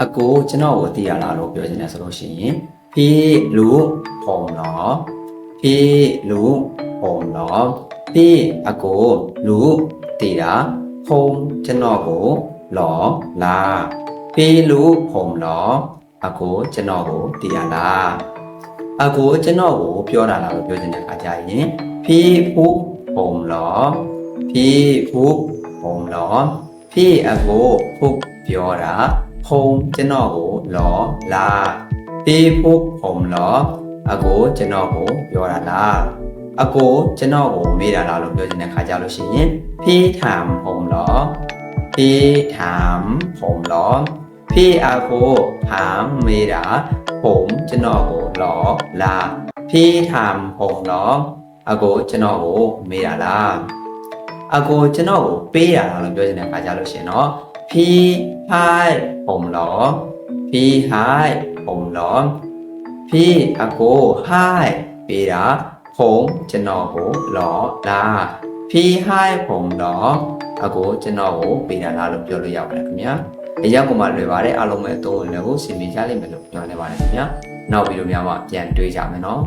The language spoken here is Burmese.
အကိုကျွန်တော်ကိုသိရလားလို့ပြောချင်တယ်ဆိုလို့ရှိရင်พี่รู้ผมเหรอพี่รู้ผมเหรอพี่အကိုรู้သိတာผมကျွန်တော်ကိုหรอလားพี่รู้ผมเหรอအကိုကျွန်တော်ကိုသိရလားအကိုကျွန်တော်ကိုပြောတာလားလို့ပြောချင်တဲ့အခါကျရင်พี่พูดผมเหรอพี่พูดผมเหรอพี่အကိုพูดပြောတာผมကျွန်တော်ကိုหรอလားพี่พูดผมเหรอအကိုကျွန်တော်ကိုပြောတာလားအကိုကျွန်တော်ကိုမေးတာလားလို့ပြောချင်တဲ့ခါကြလို့ရှိရင်พี่ถามผมเหรอพี่ถามผมเหรอพี่အကိုถามမေးတာผมကျွန်တော်ကိုหรอလားพี่ถามผมเหรอအကိုကျွန်တော်ကိုမေးတာလားအကိုကျွန်တော်ကိုပေးရတာလို့ပြောချင်တဲ့ခါကြလို့ရှိရင်တော့พี่ให้ผมเหรอพี่ให้ผมเหรอพี่အကိုให้ပေးတာผมကျွန်တော်ကိုหรอလားพี่ให้ผมเหรอအကိုကျွန်တော်ကိုပေးတာလားလို့ပြောလို့ရပါတယ်ခင်ဗျာအရောက်ကမှလွယ်ပါတယ်အားလုံးပဲအသုံးဝင်လည်းကိုစီမီကြလိမ့်မယ်လို့ပြောနေပါတယ်ခင်ဗျာနောက်ဗီဒီယိုများမှာပြန်တွေ့ကြမယ်နော်